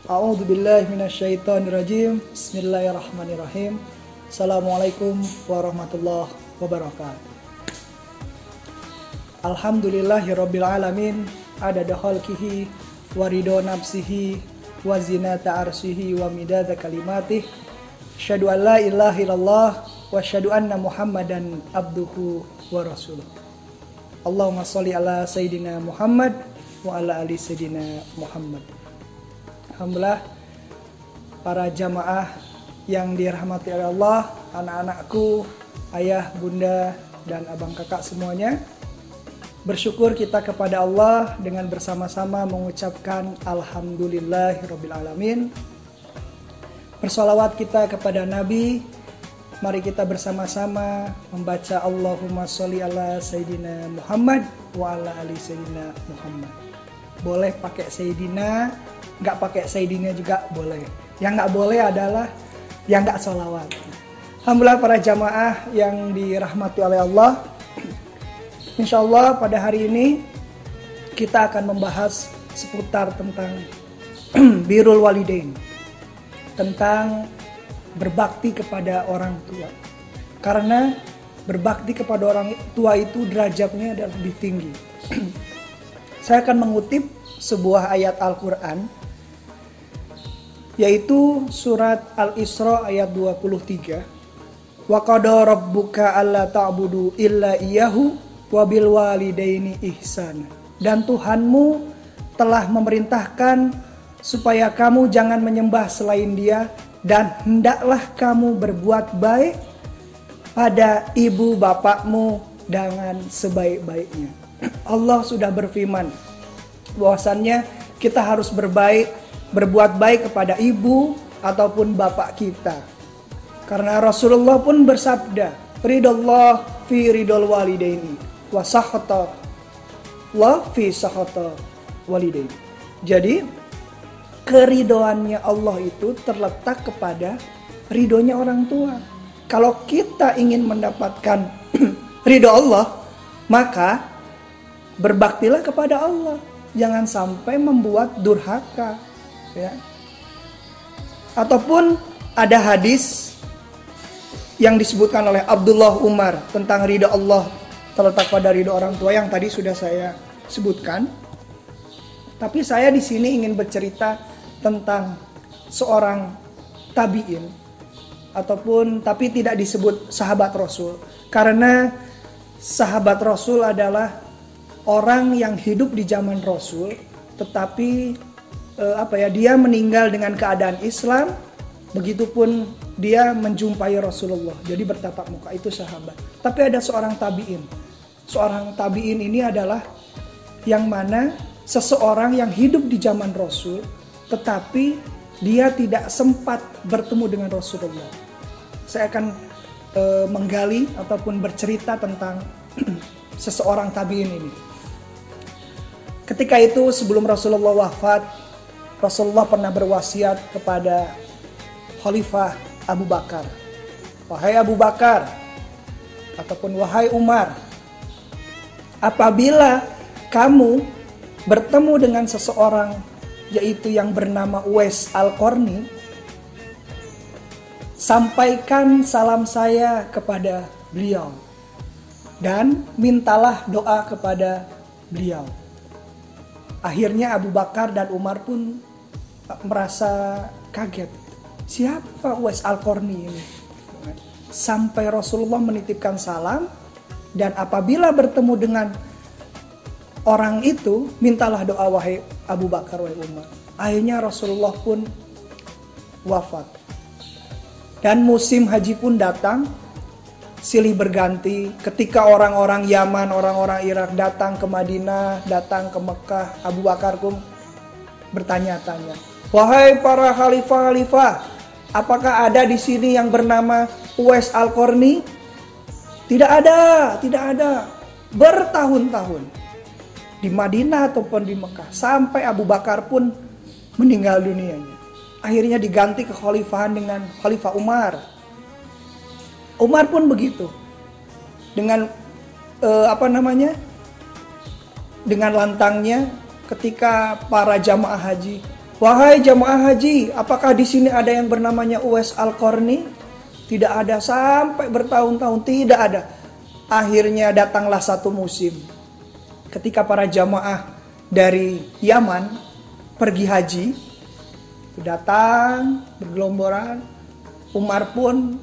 A'udzubillahi minasyaitonirrajim. Bismillahirrahmanirrahim. Assalamualaikum warahmatullahi wabarakatuh. Alhamdulillahirabbil alamin, adada khalqihi wa ridha nafsihi wa zinata arsyihi wa midada kalimatih. Asyhadu an la ilaha illallah wa asyhadu anna Muhammadan abduhu wa rasuluh. Allahumma sholli ala sayidina Muhammad wa ala ali sayidina Muhammad. Alhamdulillah, para jamaah yang dirahmati oleh Allah, anak-anakku, ayah, bunda, dan abang kakak semuanya. Bersyukur kita kepada Allah dengan bersama-sama mengucapkan Alhamdulillahirabbil alamin. Bersolawat kita kepada Nabi. Mari kita bersama-sama membaca Allahumma sholli ala Sayyidina Muhammad wa ala ali Sayyidina Muhammad. Boleh pakai Sayyidina, nggak pakai Sayyidina juga boleh. Yang nggak boleh adalah yang nggak sholawat. Alhamdulillah para jamaah yang dirahmati oleh Allah. Insya Allah pada hari ini kita akan membahas seputar tentang birrul walidain, tentang berbakti kepada orang tua. Karena berbakti kepada orang tua itu derajatnya adalah lebih tinggi. Saya akan mengutip sebuah ayat Al-Quran, yaitu surat Al-Isra ayat 23. Wa qada rabbuka alla ta'budu illa iyyahu wa bil walidaini ihsana. Dan Tuhanmu telah memerintahkan supaya kamu jangan menyembah selain Dia, dan hendaklah kamu berbuat baik pada ibu bapakmu dengan sebaik-baiknya. Allah sudah berfirman bahwasannya kita harus berbuat baik kepada ibu ataupun bapak kita. Karena Rasulullah pun bersabda, ridallah fi ridal walidaini wa sakhata wa fi sakhata walidaini. Jadi keridoannya Allah itu terletak kepada ridhonya orang tua. Kalau kita ingin mendapatkan ridho Allah, maka berbaktilah kepada Allah. Jangan sampai membuat durhaka, ya. Ataupun ada hadis yang disebutkan oleh Abdullah Umar tentang ridho Allah terletak pada ridho orang tua yang tadi sudah saya sebutkan. Tapi saya di sini ingin bercerita tentang seorang tabi'in, ataupun tapi tidak disebut sahabat Rasul, karena sahabat Rasul adalah orang yang hidup di zaman Rasul, tetapi dia meninggal dengan keadaan Islam, begitupun dia menjumpai Rasulullah, jadi bertatap muka, itu sahabat. Tapi ada seorang tabi'in. Seorang tabi'in ini adalah yang mana seseorang yang hidup di zaman Rasul, tetapi dia tidak sempat bertemu dengan Rasulullah. Saya akan menggali ataupun bercerita tentang seseorang tabi'in ini. Ketika itu sebelum Rasulullah wafat, Rasulullah pernah berwasiat kepada Khalifah Abu Bakar. Wahai Abu Bakar, ataupun wahai Umar, apabila kamu bertemu dengan seseorang, yaitu yang bernama Uwais Al-Qarni, sampaikan salam saya kepada beliau dan mintalah doa kepada beliau. Akhirnya Abu Bakar dan Umar pun merasa kaget. Siapa Uwais Al-Qarni ini? Sampai Rasulullah menitipkan salam, dan apabila bertemu dengan orang itu, mintalah doa wahai Abu Bakar, wahai Umar. Akhirnya Rasulullah pun wafat. Dan musim haji pun datang, silih berganti. Ketika orang-orang Yaman, orang-orang Irak datang ke Madinah, datang ke Mekah, Abu Bakar pun bertanya-tanya, wahai para khalifah-khalifah, apakah ada di sini yang bernama Uwais Al-Qarni? Tidak ada. Bertahun-tahun di Madinah ataupun di Mekah, sampai Abu Bakar pun meninggal dunianya. Akhirnya diganti kekhalifahan dengan Khalifah Umar. Umar pun begitu. Dengan dengan lantangnya ketika para jamaah haji Wahai jamaah haji, apakah di sini ada yang bernamanya Uwais Al-Qarni? Tidak ada, sampai bertahun-tahun tidak ada. Akhirnya datanglah satu musim ketika para jamaah dari Yaman pergi haji, datang bergelomboran. Umar pun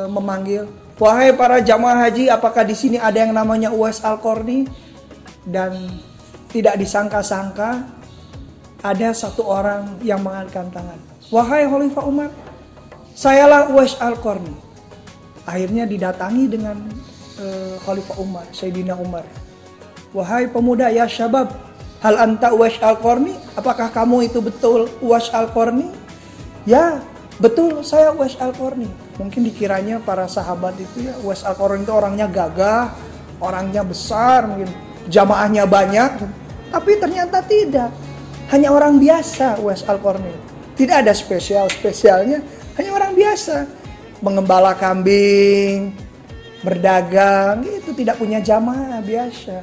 memanggil, wahai para jamaah haji, apakah di sini ada yang namanya Uwais Al-Qarni? Dan tidak disangka-sangka ada satu orang yang mengangkat tangan. Wahai Khalifah Umar, sayalah Uwais Al-Qarni. Akhirnya didatangi dengan Khalifah Umar, Sayyidina Umar. Wahai pemuda, ya syabab, hal anta Uwais Al-Qarni? Apakah kamu itu betul Uwais Al-Qarni? Ya, betul, saya Uwais Al-Qarni. Mungkin dikiranya para sahabat itu ya, Uwais Al-Qarni itu orangnya gagah, orangnya besar, mungkin jamaahnya banyak. Tapi ternyata tidak. Hanya orang biasa Uwais Al-Qarni. Tidak ada spesialnya, hanya orang biasa. Mengembala kambing, berdagang, itu tidak punya jamaah, biasa.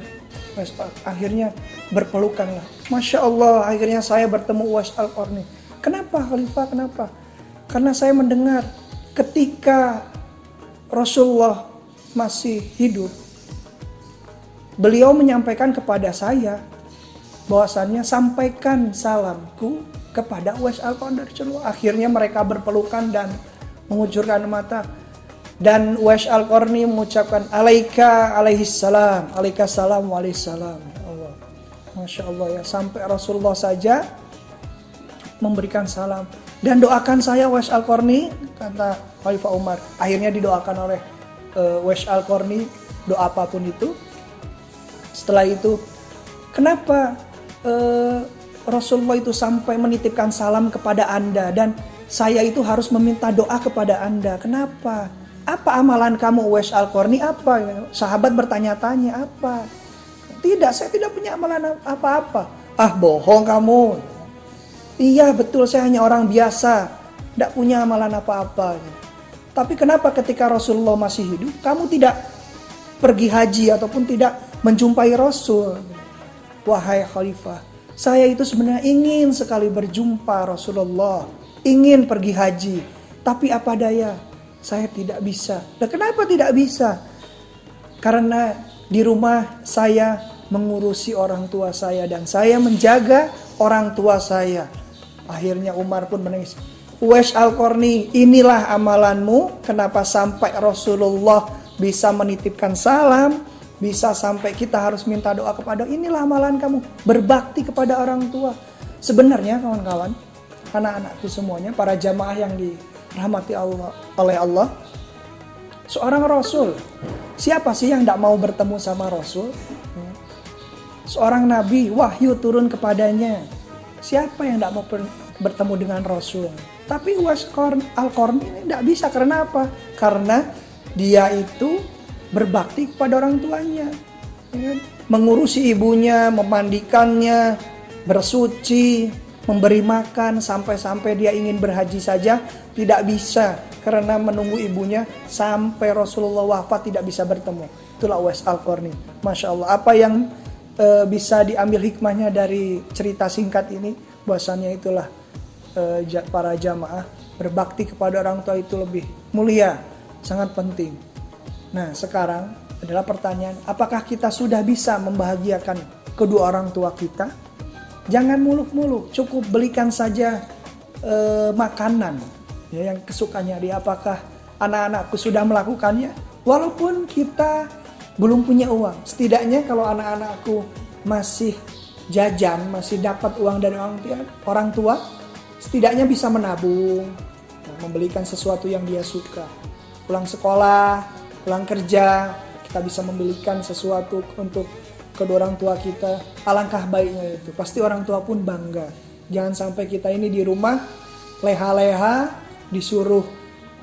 Akhirnya berpelukanlah. Masya Allah, akhirnya saya bertemu Uwais Al-Qarni. Kenapa Khalifah? Kenapa? Karena saya mendengar ketika Rasulullah masih hidup, beliau menyampaikan kepada saya bahwasannya sampaikan salamku kepada Uwais Al-Qarni. Akhirnya mereka berpelukan dan mengucurkan mata. Dan Uwais Al-Qarni mengucapkan alaika alaihissalam, alaika salam waalaihissalam. Allah. Masya Allah ya, sampai Rasulullah saja memberikan salam. Dan doakan saya Uwais Al-Qarni, kata Khalifah Umar. Akhirnya didoakan oleh Uwais Al-Qarni, doa apapun itu. Setelah itu, kenapa Rasulullah itu sampai menitipkan salam kepada Anda dan saya itu harus meminta doa kepada Anda? Kenapa? Apa amalan kamu Uwais Al-Qarni? Apa? Sahabat bertanya-tanya, apa? Tidak, saya tidak punya amalan apa-apa. Ah, bohong kamu. Iya, betul, saya hanya orang biasa, tidak punya amalan apa-apa. Tapi kenapa ketika Rasulullah masih hidup, kamu tidak pergi haji ataupun tidak menjumpai Rasul? Wahai Khalifah, saya itu sebenarnya ingin sekali berjumpa Rasulullah, ingin pergi haji, tapi apa daya, saya tidak bisa. Dan kenapa tidak bisa? Karena di rumah saya mengurusi orang tua saya dan saya menjaga orang tua saya. Akhirnya Umar pun menangis. Uwais Al-Qarni, inilah amalanmu, kenapa sampai Rasulullah bisa menitipkan salam, bisa sampai kita harus minta doa kepada, inilah amalan kamu, berbakti kepada orang tua. Sebenarnya kawan-kawan, anak-anakku semuanya, para jamaah yang dirahmati Allah, oleh Allah, seorang Rasul, siapa sih yang tidak mau bertemu sama Rasul? Seorang Nabi, wahyu turun kepadanya, siapa yang tidak mau bertemu dengan Rasul? Tapi Uwais Al-Qarni ini tidak bisa, karena apa? Karena dia itu berbakti kepada orang tuanya, mengurusi ibunya, memandikannya, bersuci, memberi makan, sampai-sampai dia ingin berhaji saja tidak bisa karena menunggu ibunya sampai Rasulullah wafat tidak bisa bertemu. Itulah Uwais Al-Qarni. Masya Allah. Apa yang bisa diambil hikmahnya dari cerita singkat ini? Bahwasannya itulah para jamaah berbakti kepada orang tua itu lebih mulia, sangat penting. Nah, sekarang adalah pertanyaan, apakah kita sudah bisa membahagiakan kedua orang tua kita? Jangan muluk-muluk, cukup belikan saja makanan ya, yang kesukaannya dia. Apakah anak-anakku sudah melakukannya? Walaupun kita belum punya uang, setidaknya kalau anak-anakku masih jajan, masih dapat uang dari orang tua, setidaknya bisa menabung, membelikan sesuatu yang dia suka. Pulang sekolah, pulang kerja, kita bisa membelikan sesuatu untuk kedua orang tua kita. Alangkah baiknya itu. Pasti orang tua pun bangga. Jangan sampai kita ini di rumah leha-leha, disuruh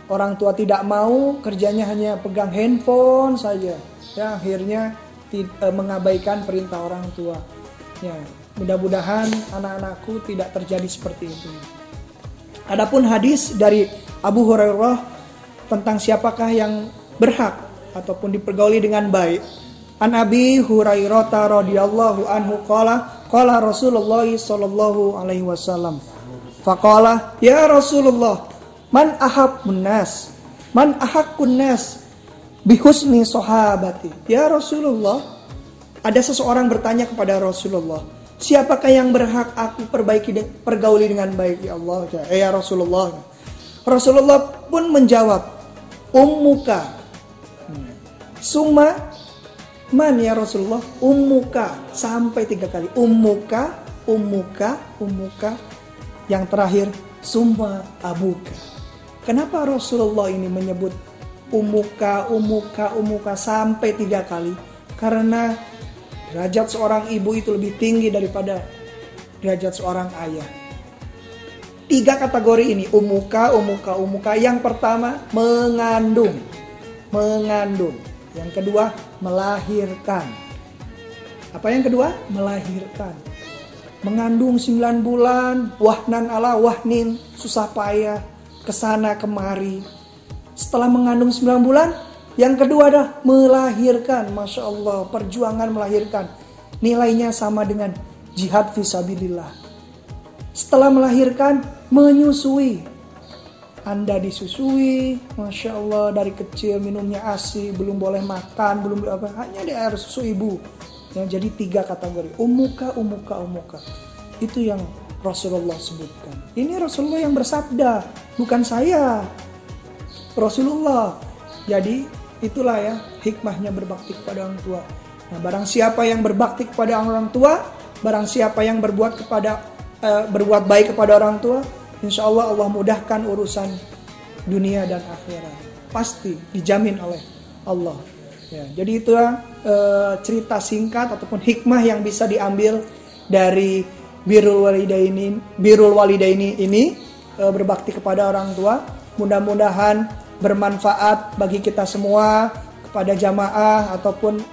orang tua tidak mau, kerjanya hanya pegang handphone saja. Ya, akhirnya mengabaikan perintah orang tua. Ya, mudah-mudahan anak-anakku tidak terjadi seperti itu. Adapun hadis dari Abu Hurairah tentang siapakah yang berhak ataupun dipergauli dengan baik. An Abi Hurairah radhiyallahu anhu qala Faqala Rasulullah sallallahu alaihi wasallam. Faqala, ya Rasulullah, man ahabbun nas? Man ahaqqun nas bihusni sahabati? Ya Rasulullah, ada seseorang bertanya kepada Rasulullah, siapakah yang berhak aku pergauli dengan baik ya Allah? Ya Rasulullah. Rasulullah pun menjawab, ummuka. Summa man ya Rasulullah? Ummuka, sampai 3 kali. Ummuka, ummuka, ummuka. Yang terakhir, summa abuka. Kenapa Rasulullah ini menyebut ummuka, ummuka, ummuka sampai 3 kali? Karena derajat seorang ibu itu lebih tinggi daripada derajat seorang ayah. 3 kategori ini, ummuka, ummuka, ummuka. Yang pertama, mengandung. Mengandung. Yang kedua, melahirkan. Apa yang kedua? Melahirkan. Mengandung 9 bulan, wahnan ala wahnin, susah payah, kesana kemari. Setelah mengandung 9 bulan, yang kedua adalah melahirkan. Masya Allah, perjuangan melahirkan. Nilainya sama dengan jihad fisabilillah. Setelah melahirkan, menyusui. Anda disusui, Masya Allah, dari kecil minumnya ASI, belum boleh makan, belum apa, hanya di air susu ibu. Yang jadi 3 kategori, ummuka, ummuka, ummuka. Itu yang Rasulullah sebutkan. Ini Rasulullah yang bersabda, bukan saya. Rasulullah. Jadi itulah ya hikmahnya berbakti kepada orang tua. Nah, barang siapa yang berbakti kepada orang tua, barang siapa yang berbuat baik kepada orang tua, insya Allah Allah mudahkan urusan dunia dan akhirat. Pasti dijamin oleh Allah. Ya, jadi itulah cerita singkat ataupun hikmah yang bisa diambil dari birrul walidaini ini, berbakti kepada orang tua. Mudah-mudahan bermanfaat bagi kita semua, kepada jamaah ataupun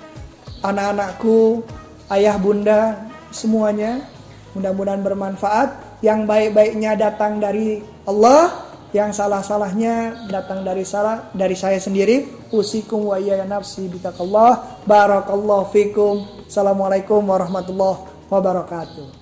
anak-anakku, ayah bunda semuanya. Mudah-mudahan bermanfaat. Yang baik-baiknya datang dari Allah, yang salah-salahnya datang dari saya sendiri. Usikum wa iyaya nafsi bitaqallah. Barakallahu fikum. Assalamualaikum warahmatullahi wabarakatuh.